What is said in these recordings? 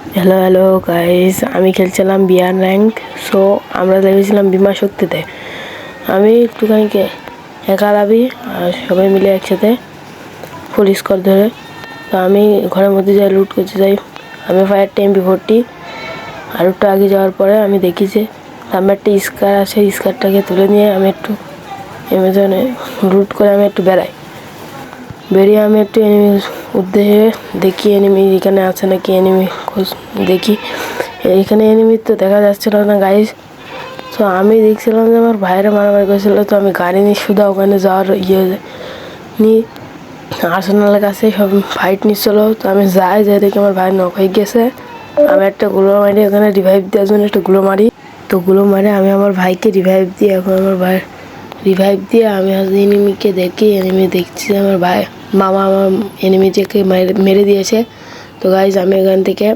Hello hello guys, আমি খেলছিলাম বিয়ার rank. So আমরা লেগেছিলাম বিমা শক্তিতে। আমি একটুখানি একা লাভি আর সবাই মিলে একসাথে ফুল স্কোর ধরে। তো আমি ঘরের মধ্যে যাই, লুট করতে যাই। আমি ফায়ার MP40 আর একটু আগে যাওয়ার পরে আমি দেখি যে আমার একটা স্কার আছে। স্কারটাকে তুলে নিয়ে আমি একটু অ্যামাজনে লুট করে আমি একটু বেরিয়ে আমি একটু এনিমি উদ্দেশ্যে দেখি এনিমি এখানে আছে নাকি। এনিমি খোঁজ দেখি, এখানে এনিমি তো দেখা যাচ্ছিল না গাইস। তো আমি দেখছিলাম যে আমার ভাইয়েরা মারামারি করেছিল। তো আমি গাড়ি নিয়ে শুধু ওখানে যাওয়ার নিয়ে আর্সেনালের কাছে সব ফাইট নিচ্ছিল। তো আমি যাই দেখি আমার ভাই নক হয়ে গেছে। আমি একটা গুলো মারি ওখানে রিভাইভ দেওয়ার জন্য একটা গুলো মারি। তো গুলো মারে আমি আমার ভাইকে রিভাইভ দিই। এখন আমার ভাই রিভাইভ দিয়ে আমি এনিমিকে দেখি। এনিমি দেখছি আমার ভাই মামা আমার এনিমিটাকে মেরে দিয়েছে। তো গাইজ আমি এখান থেকে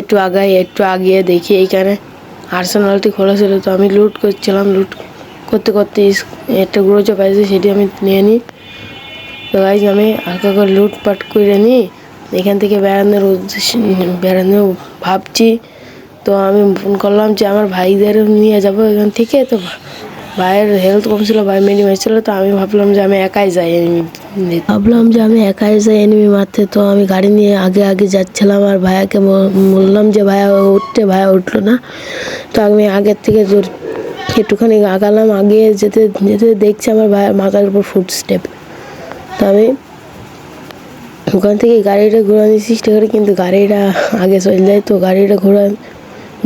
একটু আগিয়ে দেখি এইখানে আর্সেনালটি খোলা ছিল। তো আমি লুট করছিলাম, লুট করতে করতে একটা গ্রোজো পাইছি, সেটি আমি নিয়ে নিই। তো গাইজ আমি হালকা করে লুটপাট করে নিই। এখান থেকে বেড়ানোর ভাবছি। তো আমি ফোন করলাম যে আমার ভাইদের নিয়ে যাবো এখান থেকে। তো ভাইয়ের হেলথ কম ছিল, ভাই মেডি মারছিল। তো আমি ভাবলাম যে আমি একাই যাই এনিমি মারতে। তো আমি গাড়ি নিয়ে আগে যাচ্ছিলাম আর ভাইয়াকে বললাম যে ভাইয়া উঠতে, ভাইয়া উঠলো না। তো আমি আগের থেকে একটুখানি আগালাম। আগে যেতে যেতে দেখছি আমার ভাইয়ের মাথার উপর ফুটস্টেপ। তো আমি ওখান থেকে গাড়িটা ঘোরানোর চেষ্টা করি, কিন্তু গাড়িটা আগে চলে যায়। তো গাড়িটা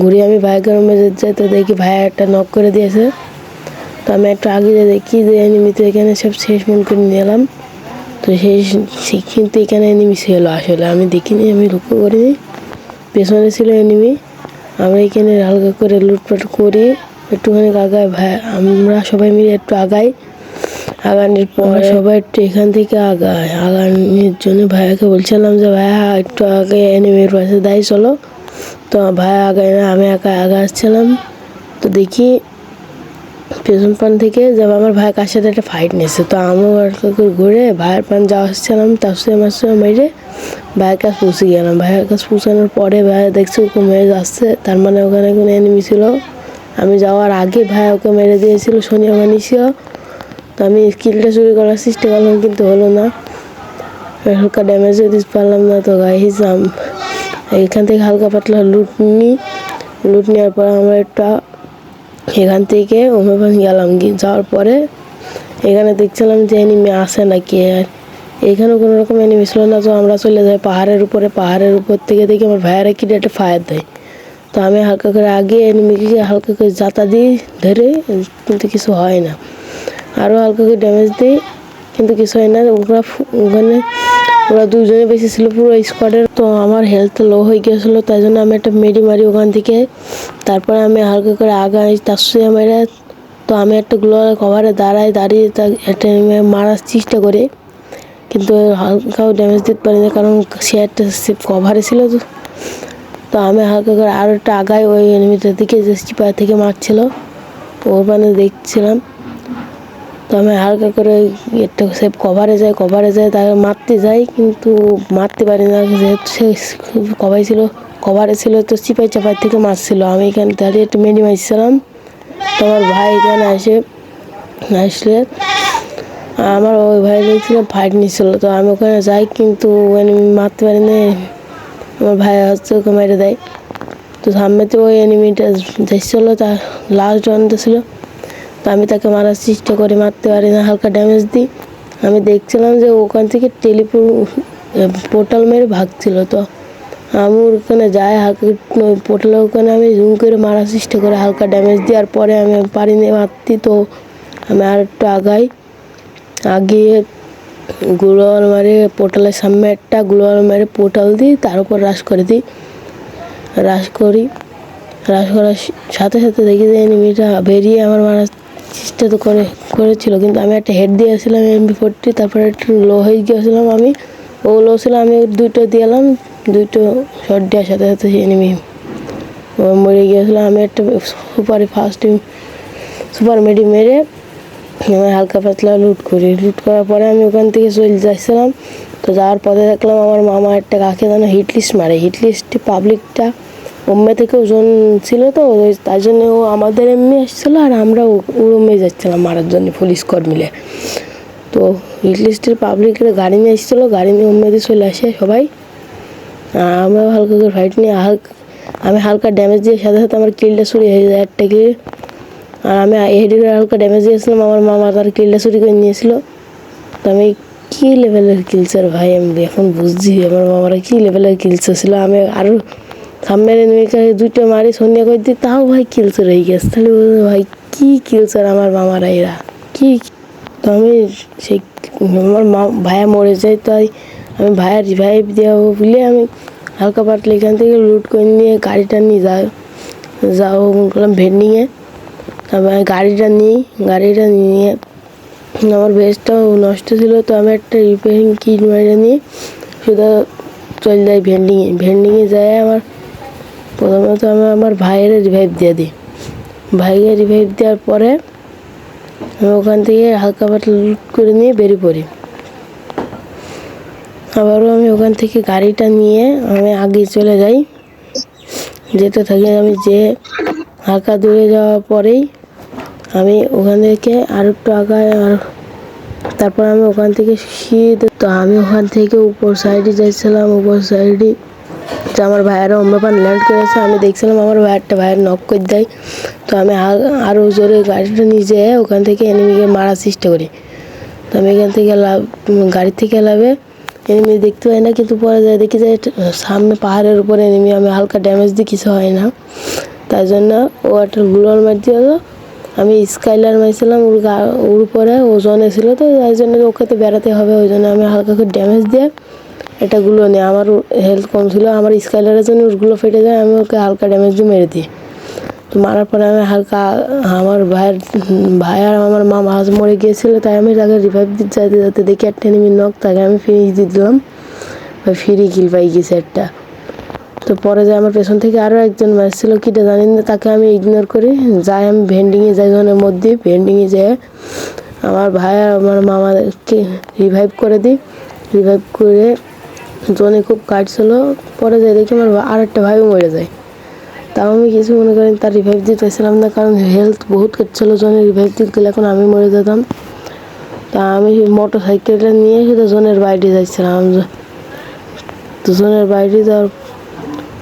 ঘুরিয়ে আমি ভাইয়ের রুমে যেতে যাই। তো দেখি ভাইয়া একটা নক করে দিয়েছে। তো আমি একটু আগে দেখি যে এনিমি তো এখানে সব শেষ মন করে নিলাম। তো সেই কিন্তু এখানে এনিমি ছিল, আসলে আমি দেখিনি, আমি লক্ষ্য করিনি। পেছনে ছিল এনিমি। আমরা এখানে হালকা করে লুটপাট করি, একটুখানি আগাই। ভাই আমরা সবাই মিলে একটু আগানোর পর সবাই একটু এখান থেকে আগানোর জন্য ভাইয়াকে বলছিলাম যে ভাইয়া একটু আগে এনিমির পাশে দাঁড়িয়ে চলো। তো ভাইয়া আগায় না, আমি আগাচ্ছিলাম। তো দেখি পেছন পান থেকে যাব আমার ভাই কার সাথে একটা ফাইট নিয়েছে। তো আমিও ঘুরে ভাইয়ের পান যাওয়া আসছিলাম, তার সাথে আমার সঙ্গে মেরে ভাইয়ের কাছে পৌঁছে গেলাম। ভাইয়ের কাছে পৌঁছানোর পরে ভাইয়া দেখছি ওকে মেরে যাচ্ছে, তার মানে ওখানে কোনো এনিমি ছিল। আমি যাওয়ার আগে ভাইয়া ওকে মেরে দিয়েছিল, সোনিয়া মানিছিল। তো আমি স্কিলটা চুরি করার চেষ্টা করলাম, কিন্তু হলো না, হালকা ড্যামেজও দিতে পারলাম না। তো গাইস এখান থেকে হালকা পাতলা লুট নেওয়ার পর আমরা একটা এখান থেকে ওমেপান গেলাম। যাওয়ার পরে এখানে দেখছিলাম যে এনিমি আসে নাকি, আর এখানে কোনো রকম এনিমি ছিল না। তো আমরা চলে যাই পাহাড়ের উপর থেকে দেখি আমার ভাইয়েরা কি একটা ফায়ার দেয়। তো আমি হালকা করে আগে এনিমিকে হালকা করে জাতা দিই ধরে, কিন্তু কিছু হয় না। আরও হালকা করে ড্যামেজ দিই, কিন্তু কিছু হয় না। ওরা দুজনে বেশি ছিল পুরো স্কোয়াডের। তো আমার হেলথ লো হয়ে গিয়েছিলো, তাই জন্য আমি একটা মেডি মারি ওখান থেকে। তারপরে আমি হালকা করে আগাই তার সঙ্গে মেরে। তো আমি একটা গ্লোয়াল কভারে দাঁড়িয়ে একটা মারার চেষ্টা করি, কিন্তু হালকাও ড্যামেজ দিতে পারি না, কারণ সে একটা কভারে ছিল। তো আমি হালকা করে আরও একটা আগাই ওই এনিমিটার দিকে যে চিপার থেকে মারছিল, ওর মানে দেখছিলাম। তো আমি হালকা করে একটা কভারে যাই তাকে মারতে যাই, কিন্তু মারতে পারি না, যেহেতু সে কভারে ছিল। তো চিপাই থেকে মারছিল। আমি এখানে দাঁড়িয়ে একটু মেডি মারছিলাম। তো আমার ভাই এখানে আসলে আমার ওই ভাই দেখছিল ফাইট নিচ্ছিল। তো আমি ওখানে যাই, কিন্তু এনিমি মারতে পারি না। আমার ভাই হচ্ছে ওকে মেরে দেয়। তো সামনেতে ওই এনিমিটা যাচ্ছিলো, তার লাস্ট রাউন্ডে ছিল। তো আমি তাকে মারার চেষ্টা করি, মারতে পারি না, হালকা ড্যামেজ দিই। আমি দেখছিলাম যে ওখান থেকে পোর্টাল মেরে ভাগছিল। তো আমি ওখানে যাই, হালকা পোর্টালের ওখানে আমি জুম করে মারার চেষ্টা করি, হালকা ড্যামেজ দিই। আর পরে আমি পারিনি মারতে। তো আমি আর একটু আগিয়ে গ্লোয়াল মারে পোর্টালের সামনে একটা গ্লোয়াল মারে পোর্টাল দিই, তার উপর রাশ করার সাথে সাথে দেখি যে এনিমিটা বেরিয়ে আমার মারার চেষ্টা তো করেছিল, কিন্তু আমি একটা হেড দিয়েছিলাম MP40। তারপরে একটু লো হয়ে গিয়েছিলাম, ও লো ছিল, আমি দুটো শট দেওয়ার সাথে সাথে এনিমি মরে গিয়েছিলো। আমি একটা সুপার মেডি মেরে আমি হালকা পাতলা লুট করার পরে আমি ওখান থেকে চলে যাচ্ছিলাম। তো যাওয়ার পথে দেখলাম আমার মামা একটা কাকে যেন হিট লিস্ট মারে। হিট লিস্টে পাবলিকটা বোম্বে থেকে ওজন ছিল, তো তার জন্য ও আমাদের এমনি এসেছিলো আর আমরা ওরমে যাচ্ছিলাম মারার জন্য পুলিশ স্কোয়াড মিলে। তো হিট লিস্টের পাবলিকের গাড়ি নিয়ে এসেছিলো, গাড়ি নিয়ে ওম্মেদে চলে আসে সবাই। আমরা হালকা করে ফাইট নিয়ে আমি হালকা ড্যামেজ দিয়ে সাথে সাথে আমার কিলটা চুরি হয়ে যায় একটা কিল। আর আমি হেডিকে হালকা ড্যামেজ দিয়েছিলাম, আমার মামা তার কিলটা চুরি করে নিয়েছিল। তো আমি কী লেভেলের কিলচার ভাই, আমি এখন বুঝছি আমার মামারা কী লেভেলের কিলচার ছিল। আমি আরও সামনের এনিমিকে দুইটা মারি সন্ধ্যা করে দিই, তাও ভাই কিলচার হয়ে গেছে। তাহলে ভাই কী কিলচার আমার মামারা, এরা কী। তো আমি সেই আমার ভাইয়া মরে যায়, তাই আমি ভাইয়া রিভাইভ দেওয়া বলে আমি হালকা পাতলা এখান থেকে লুট করে নিয়ে গাড়িটা নিয়ে যাও করলাম ভেন্ডিংয়ে। তারপর গাড়িটা নিয়ে আমার বেসটাও নষ্ট ছিল, তো আমি একটা রিপেয়ারিং কিট মেরে নিয়ে শুধু চলে যাই ভেন্ডিংয়ে যাই। আমার প্রথমত আমি আমার ভাইয়ের রিভাইভ দিয়ে দিই। ভাইকে রিভাইভ দেওয়ার পরে আমি ওখান থেকে হালকা পাতলা লুট করে নিয়ে বেরিয়ে পড়ি। আবারও আমি ওখান থেকে গাড়িটা নিয়ে আমি আগে চলে যাই, যেতে থাকি। আমি যে হালকা দূরে যাওয়ার পরেই আমি ওখান থেকে আর একটু আগায়, আর তারপর আমি ওখান থেকে তো আমি ওখান থেকে উপর সাইডে যাচ্ছিলাম। উপর সাইডে তো আমার ভাইয়েরা অম্বাপান ল্যান্ড করেছে, আমি দেখছিলাম আমার ভাইয়ের নক করে দেয়। তো আমি আরও জোরে গাড়িটা নিয়ে যেয়ে ওখান থেকে এনিমিকে মারার চেষ্টা করি। তো আমি এখান থেকে গাড়ি থেকে লাভে এনিমি দেখতে পাই না, কিন্তু পরে যায় দেখি যে সামনে পাহাড়ের উপরে এনিমি। আমি হালকা ড্যামেজ দিই, কিছু হয় না। তাই জন্য ও একটা গ্লোয়াল মার দিয়ে হলো, আমি স্কাইলার মারছিলাম ওর উপরে, ও জনে ছিল, তো তাই জন্য ওকে তো বেড়াতে হবে, ওই জন্য আমি হালকা করে ড্যামেজ দিয়ে এটা গুলো নিই। আমার হেলথ কম ছিল, আমার স্কাইলারের জন্য ওগুলো ফেটে যায়, আমি ওকে হালকা ড্যামেজ দিয়ে মেরে দিই। তো মারার পরে আমি হালকা আমার ভাই আর আমার মামা মরে গিয়েছিলো, তাই আমি তাকে রিভাইভ দিতে যাতে দেখি একটা এনিমি নক, তাকে আমি ফিনিশ দিয়ে দিলাম, ফ্রি কিল পাই গেছে একটা। তো পরে যে আমার পেছন থেকে আরও একজন মারছিল, কিটা জানি না, তাকে আমি ইগনোর করি যাই। আমি ভেন্ডিংয়ে যাই, জনের মধ্যে ভেন্ডিংয়ে যেয়ে আমার ভাই আর আমার মামাকে রিভাইভ করে দিই। রিভাইভ করে জনে খুব কাটছিল, পরে যাই দেখি আমার আর একটা ভাইও মরে যায়। তাও আমি কিছু মনে করি তার রিভাইভ দিতে চাইছিলাম না, কারণ হেলথ বহুত কাটছিল। জনের রিভাইভ দিতে গেলে এখন আমি মরে যেতাম। তা আমি মোটর সাইকেলটা নিয়ে শুধু জনের বাইরে যাচ্ছিলাম। তো জনের বাইরে যাওয়ার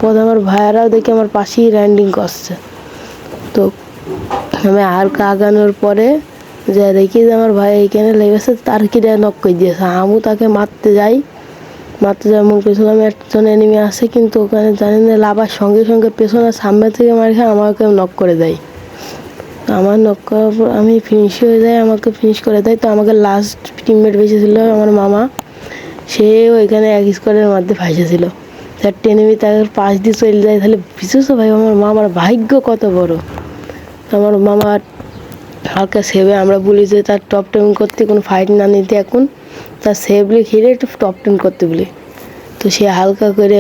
পথে আমার ভাইয়েরাও দেখি আমার পাশেই র্যান্ডিং করছে। তো আমি হালকা আগানোর পরে যা দেখি যে আমার ভাই এইখানে লেগেছে, তার কিটা নক করে দিয়েছে। আমিও তাকে মারতে যাই মনে করেছিলাম একজন এনিমি আছে, কিন্তু ওখানে জানি না লাভার সঙ্গে সঙ্গে পেছনে সামনে থেকে মারি খায়, আমাকে নক করে দেয়। আমার নক করার পর আমি ফিনিশ হয়ে যাই, আমাকে ফিনিশ করে দেয়। তো আমাকে লাস্ট টিমমেট বেঁচেছিল আমার মামা, সেও এখানে এক স্কোয়াডের মধ্যে ফাঁসেছিল। চারটে এনিমি তার পাশ দিয়ে চলে যায়। তাহলে বুঝেছো ভাই আমার মামার ভাগ্য কত বড়। আমার মামার হালকা সেভে আমরা বলি যে তার টপ 10 করতে, কোনো ফাইট না নিতে, এখন তার সেভলি ঘিরে একটু টপ 10 করতে বলি। তো সে হালকা করে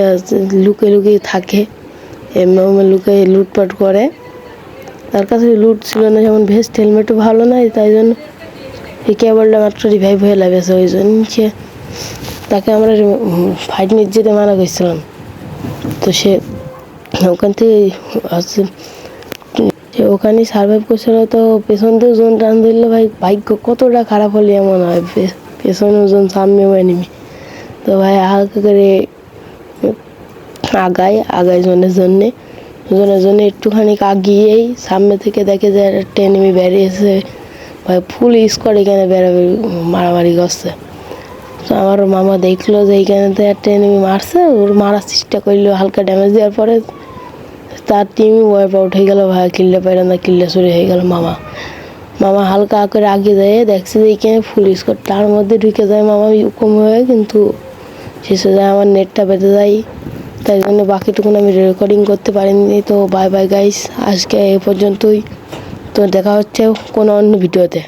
লুকিয়ে থাকে, এমনি লুকিয়ে লুটপাট করে। তার কাছে লুট ছিল না, যেমন ভেস্ট হেলমেটও ভালো নাই, তাই জন্য এই কেবলটা মাত্র রিভাইভ হয়ে লাগেছে। ওই জন্য তাকে আমরা ফাইট নিতে যেতে মানা করছিলাম। তো সে ওখান থেকে ওখানেই সার্ভাইভ করছিল। তো পেছন দিয়ে ওজন টান দিল, ভাই ভাগ্য কতটা খারাপ হলে এমন হয়, পেছনে ওজন সামনেও এনিমি। তো ভাই হালকা করে আগায় জনের জন্য একটুখানি আগিয়েই সামনে থেকে দেখে যে একটা এনিমি বেরিয়েছে, ভাই ফুল স্কোয়াড এখানে মারামারি করছে। তো আমার মামা দেখলো যে এইখানেতে একটা এনিমি মারছে, ওর মারার চেষ্টা করলো, হালকা ড্যামেজ দেওয়ার পরে তার টিমই ওয়াইপ আউট হয়ে গেল। ভাই কিলটা পাইল না, কিলটা চুরি হয়ে গেল। মামা হালকা করে আগে যায়, দেখছে যে এইখানে ফুল স্কোয়াড, তার মধ্যে ঢুকে যায় মামা কম হয়ে, কিন্তু শেষে যায় আমার নেটটা বেঁধে যায়। তাই জন্য বাকিটুকুন আমি রেকর্ডিং করতে পারিনি। তো বাই বাই গাইস, আজকে এ পর্যন্তই। তো দেখা হচ্ছে কোনো অন্য ভিডিওতে।